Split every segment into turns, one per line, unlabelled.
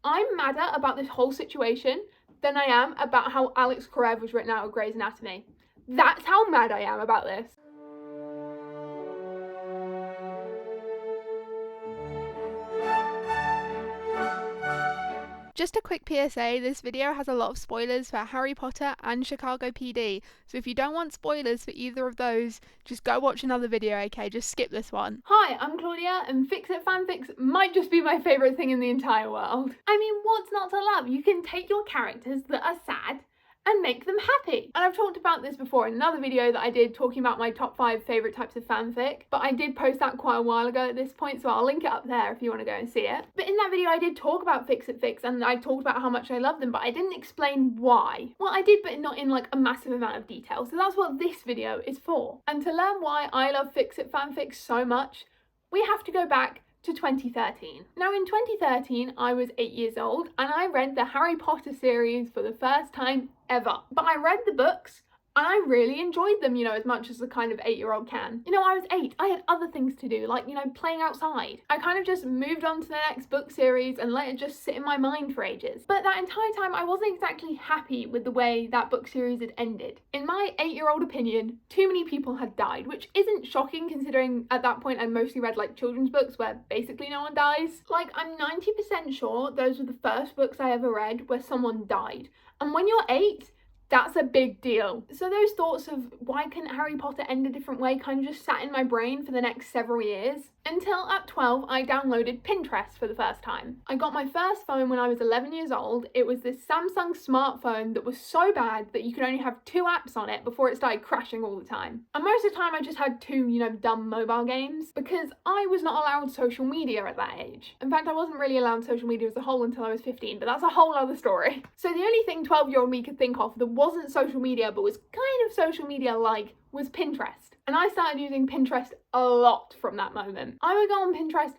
I'm madder about this whole situation than I am about how Alex Karev was written out of Grey's Anatomy. That's how mad I am about this.
Just a quick PSA, this video has a lot of spoilers for Harry Potter and Chicago PD, so if you don't want spoilers for either of those, just go watch another video, okay? Just skip this one.
Hi, I'm Claudia, and Fix It fanfics might just be my favourite thing in the entire world. I mean, what's not to love? You can take your characters that are sad and make them happy. And I've talked about this before in another video that I did talking about my top 5 favourite types of fanfic, but I did post that quite a while ago at this point, so I'll link it up there if you want to go and see it. But in that video I did talk about Fix It Fics, and I talked about how much I love them, but I didn't explain why. Well, I did, but not in like a massive amount of detail, so that's what this video is for. And to learn why I love Fix It fanfics so much, we have to go back to 2013. Now in 2013 I was 8 years old and I read the Harry Potter series for the first time ever. But I read the books and I really enjoyed them, you know, as much as a kind of 8-year-old can. You know, I was 8, I had other things to do, like, you know, playing outside. I kind of just moved on to the next book series and let it just sit in my mind for ages. But that entire time I wasn't exactly happy with the way that book series had ended. In my 8-year-old opinion, too many people had died, which isn't shocking considering at that point I mostly read like children's books where basically no one dies. Like, I'm 90% sure those were the first books I ever read where someone died. And when you're 8, that's a big deal. So those thoughts of why couldn't Harry Potter end a different way kind of just sat in my brain for the next several years. Until at 12 I downloaded Pinterest for the first time. I got my first phone when I was 11 years old. It was this Samsung smartphone that was so bad that you could only have 2 apps on it before it started crashing all the time. And most of the time I just had 2, you know, dumb mobile games because I was not allowed social media at that age. In fact, I wasn't really allowed social media as a whole until I was 15, but that's a whole other story. So the only thing 12-year-old me could think of that wasn't social media but was kind of social media-like was Pinterest. And I started using Pinterest a lot from that moment. I would go on Pinterest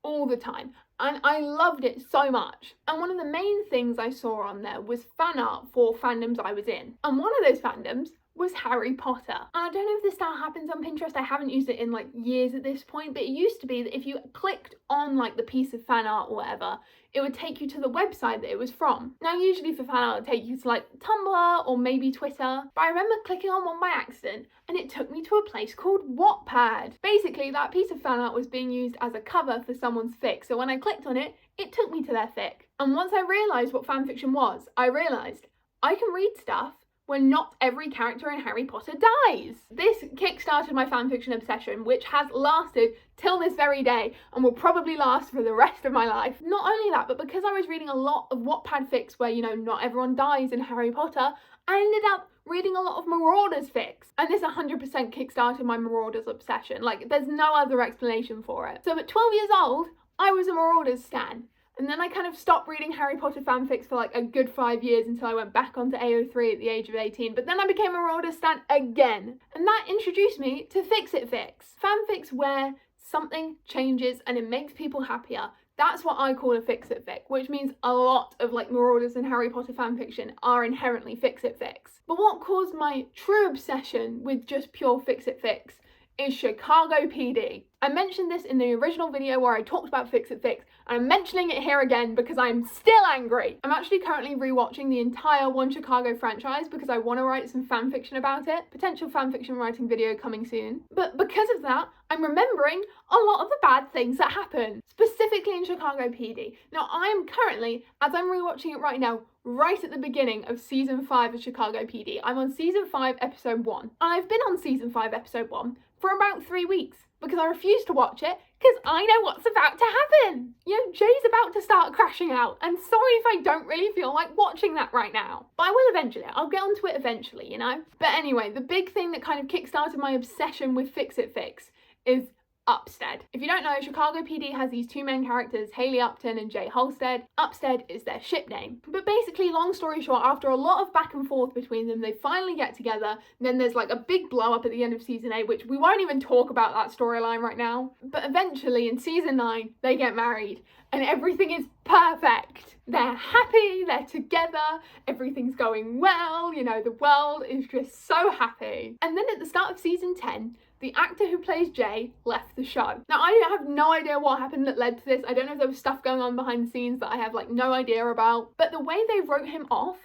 all the time and I loved it so much. And one of the main things I saw on there was fan art for fandoms I was in. And one of those fandoms was Harry Potter. And I don't know if this still happens on Pinterest, I haven't used it in like years at this point, but it used to be that if you clicked on like the piece of fan art or whatever, it would take you to the website that it was from. Now usually for fan art it would take you to like Tumblr or maybe Twitter, but I remember clicking on one by accident and it took me to a place called Wattpad. Basically that piece of fan art was being used as a cover for someone's fic, so when I clicked on it, it took me to their fic. And once I realised what fanfiction was, I realised I can read stuff when not every character in Harry Potter dies. This kickstarted my fanfiction obsession, which has lasted till this very day and will probably last for the rest of my life. Not only that, but because I was reading a lot of Wattpad fics where, you know, not everyone dies in Harry Potter, I ended up reading a lot of Marauders fics. And this 100% kickstarted my Marauders obsession. Like, there's no other explanation for it. So at 12 years old, I was a Marauders stan. And then I kind of stopped reading Harry Potter fanfics for like a good 5 years until I went back onto AO3 at the age of 18. But then I became a Marauders stan again. And that introduced me to Fix It Fics. Fanfics where something changes and it makes people happier. That's what I call a Fix It Fic, which means a lot of like Marauders and Harry Potter fanfiction are inherently Fix It Fics. But what caused my true obsession with just pure Fix It Fics is Chicago PD. I mentioned this in the original video where I talked about Fix It Fics, and I'm mentioning it here again because I'm still angry. I'm actually currently rewatching the entire One Chicago franchise because I want to write some fanfiction about it. Potential fanfiction writing video coming soon. But because of that, I'm remembering a lot of the bad things that happen, specifically in Chicago PD. Now, I am currently, as I'm rewatching it right now, right at the beginning of season 5 of Chicago PD. I'm on season 5, episode 1. And I've been on season 5, episode 1 for about 3 weeks because I refuse to watch it because I know what's about to happen. You know, Jay's about to start crashing out, and sorry if I don't really feel like watching that right now. But I will eventually. I'll get onto it eventually, you know? But anyway, the big thing that kind of kickstarted my obsession with Fix It Fics is Upstead. If you don't know, Chicago PD has these 2 main characters, Haley Upton and Jay Halstead. Upstead is their ship name. But basically, long story short, after a lot of back and forth between them, they finally get together. And then there's like a big blow up at the end of season 8, which we won't even talk about that storyline right now. But eventually, in season 9, they get married and everything is perfect. They're happy, they're together, everything's going well, you know, the world is just so happy. And then at the start of season 10, the actor who plays Jay left the show. Now, I have no idea what happened that led to this. I don't know if there was stuff going on behind the scenes that I have like no idea about, but the way they wrote him off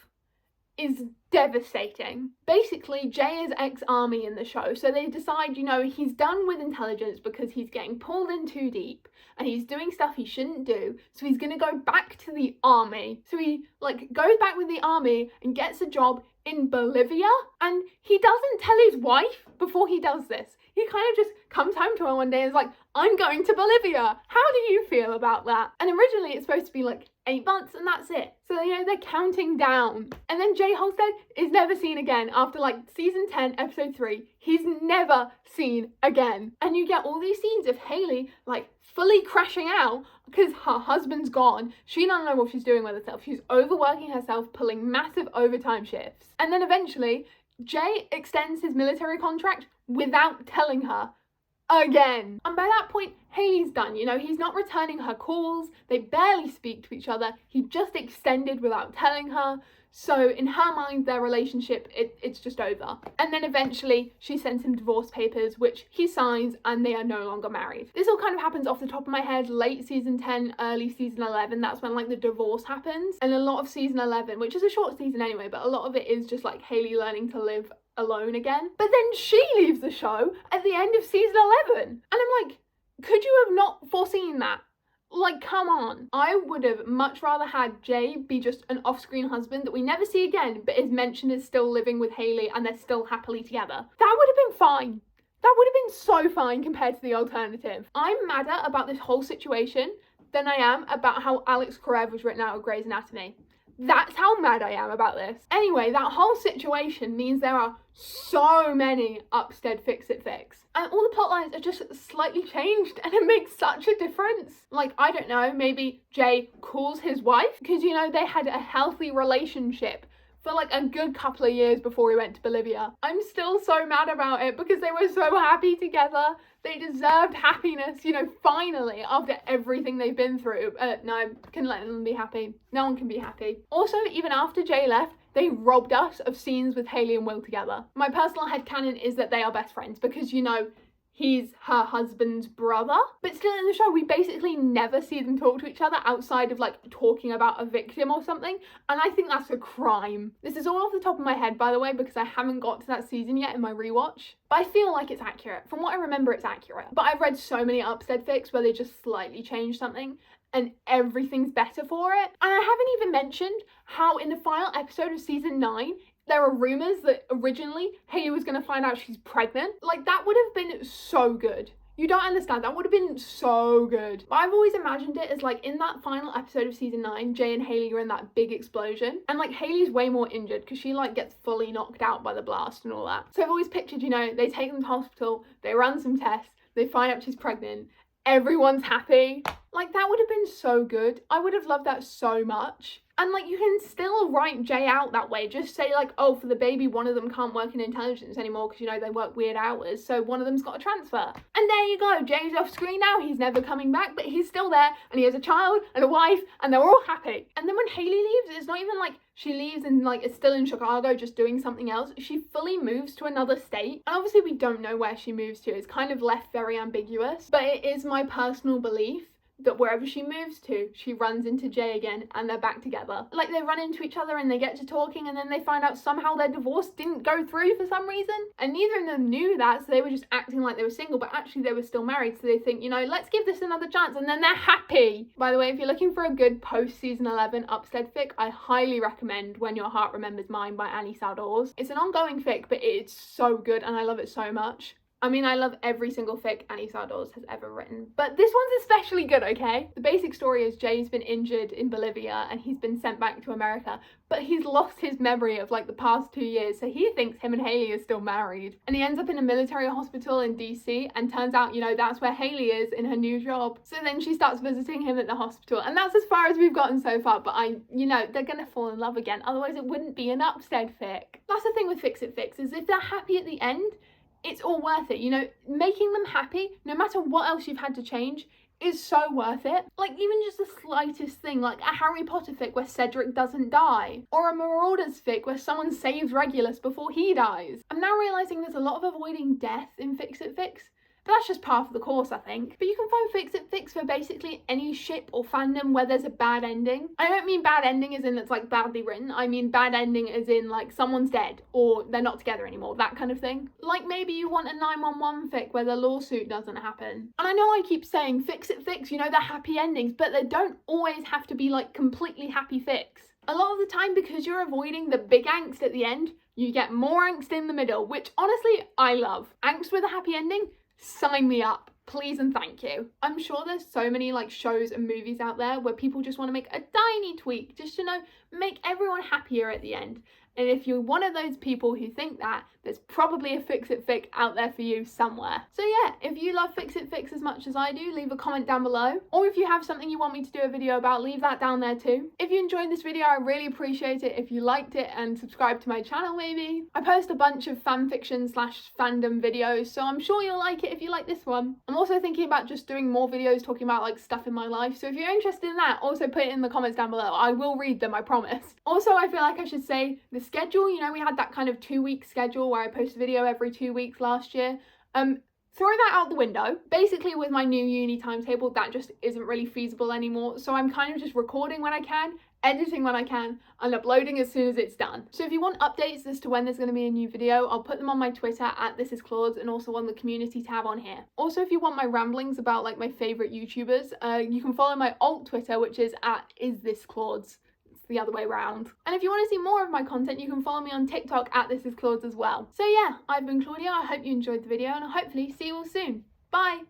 is devastating. Basically, Jay is ex-army in the show, so they decide, you know, he's done with intelligence because he's getting pulled in too deep and he's doing stuff he shouldn't do, so he's gonna go back to the army. So he like goes back with the army and gets a job in Bolivia, and he doesn't tell his wife before he does this. He kind of just comes home to her one day and is like, I'm going to Bolivia. How do you feel about that? And originally it's supposed to be like 8 months and that's it. So, you know, they're counting down. And then Jay Halstead is never seen again after like season 10, episode 3. He's never seen again. And you get all these scenes of Hayley like fully crashing out because her husband's gone. She doesn't know what she's doing with herself. She's overworking herself, pulling massive overtime shifts. And then eventually Jay extends his military contract without telling her again. And by that point, Hayley's done, you know, he's not returning her calls, they barely speak to each other, he just extended without telling her. So in her mind, their relationship, it's just over. And then eventually she sends him divorce papers, which he signs, and they are no longer married. This all kind of happens off the top of my head, late season 10, early season 11. That's when like the divorce happens. And a lot of season 11, which is a short season anyway, but a lot of it is just like Hayley learning to live alone again. But then she leaves the show at the end of season 11. And I'm like, could you have not foreseen that? Like, come on. I would have much rather had Jay be just an off-screen husband that we never see again, but is mentioned as still living with Hayley and they're still happily together. That would have been fine. That would have been so fine compared to the alternative. I'm madder about this whole situation than I am about how Alex Karev was written out of Grey's Anatomy. That's how mad I am about this. Anyway, that whole situation means there are so many Upstead Fix-It fics. And all the plot lines are just slightly changed and it makes such a difference. Like, I don't know, maybe Jay calls his wife because, you know, they had a healthy relationship for like a good couple of years before we went to Bolivia. I'm still so mad about it because they were so happy together. They deserved happiness, you know, finally, after everything they've been through. No, can let them be happy. No one can be happy. Also, even after Jay left, they robbed us of scenes with Hayley and Will together. My personal headcanon is that they are best friends because, you know, he's her husband's brother. But still in the show, we basically never see them talk to each other outside of like talking about a victim or something. And I think that's a crime. This is all off the top of my head, by the way, because I haven't got to that season yet in my rewatch. But I feel like it's accurate. From what I remember, it's accurate. But I've read so many Upstead fics where they just slightly change something and everything's better for it. And I haven't even mentioned how in the final episode of season 9, there are rumours that originally Hayley was going to find out she's pregnant. Like, that would have been so good. You don't understand, that would have been so good. But I've always imagined it as like in that final episode of season 9, Jay and Hayley are in that big explosion. And like Hayley's way more injured because she like gets fully knocked out by the blast and all that. So I've always pictured, you know, they take them to hospital, they run some tests, they find out she's pregnant, everyone's happy. Like, that would have been so good. I would have loved that so much. And like, you can still write Jay out that way. Just say like, oh, for the baby, one of them can't work in intelligence anymore because, you know, they work weird hours, so one of them's got to transfer. And there you go, Jay's off screen now, he's never coming back, but he's still there and he has a child and a wife and they're all happy. And then when Hayley leaves, it's not even like she leaves and like is still in Chicago just doing something else. She fully moves to another state. And obviously we don't know where she moves to. It's kind of left very ambiguous, but it is my personal belief that wherever she moves to, she runs into Jay again and they're back together. Like, they run into each other and they get to talking and then they find out somehow their divorce didn't go through for some reason. And neither of them knew that, so they were just acting like they were single, but actually they were still married, so they think, you know, let's give this another chance, and then they're happy. By the way, if you're looking for a good post-season 11 Upstead fic, I highly recommend When Your Heart Remembers Mine by Annie Saldors. It's an ongoing fic, but it's so good and I love it so much. I mean, I love every single fic Annie Saldors has ever written, but this one's especially good, okay? The basic story is Jay's been injured in Bolivia and he's been sent back to America, but he's lost his memory of like the past 2 years, so he thinks him and Hayley are still married. And he ends up in a military hospital in DC, and turns out, you know, that's where Hayley is in her new job. So then she starts visiting him at the hospital, and that's as far as we've gotten so far, but you know, they're gonna fall in love again, otherwise it wouldn't be an Upstead fic. That's the thing with Fix-It fics, is if they're happy at the end, it's all worth it, you know, making them happy, no matter what else you've had to change, is so worth it. Like, even just the slightest thing, like a Harry Potter fic where Cedric doesn't die, or a Marauders fic where someone saves Regulus before he dies. I'm now realising there's a lot of avoiding death in Fix-It Fics. But that's just par for the course, I think. But you can find Fix-It Fics for basically any ship or fandom where there's a bad ending. I don't mean bad ending as in it's like badly written. I mean bad ending as in like someone's dead or they're not together anymore, that kind of thing. Like maybe you want a 911 fic where the lawsuit doesn't happen. And I know I keep saying Fix-It Fics, you know, they're happy endings, but they don't always have to be like completely happy fics. A lot of the time, because you're avoiding the big angst at the end, you get more angst in the middle, which honestly I love. Angst with a happy ending? Sign me up, please and thank you. I'm sure there's so many like shows and movies out there where people just want to make a tiny tweak just to make everyone happier at the end. And if you're one of those people who think that, there's probably a Fix-It fic out there for you somewhere. So yeah, if you love Fix-It fics as much as I do, leave a comment down below. Or if you have something you want me to do a video about, leave that down there too. If you enjoyed this video, I really appreciate it if you liked it and subscribe to my channel maybe. I post a bunch of fanfiction/fandom videos, so I'm sure you'll like it if you like this one. I'm also thinking about just doing more videos talking about like stuff in my life, so if you're interested in that, also put it in the comments down below. I will read them, I promise. Also, I feel like I should say the schedule, you know, we had that kind of 2-week schedule where I post a video every 2 weeks last year. Throw that out the window. Basically, with my new uni timetable, that just isn't really feasible anymore. So I'm kind of just recording when I can, editing when I can, and uploading as soon as it's done. So if you want updates as to when there's going to be a new video, I'll put them on my Twitter at thisisclauds and also on the community tab on here. Also, if you want my ramblings about like my favourite YouTubers, you can follow my alt Twitter, which is at isthisclauds. The other way around. And if you want to see more of my content, you can follow me on TikTok at thisisclauds as well. So yeah, I've been Claudia, I hope you enjoyed the video and I'll hopefully see you all soon. Bye!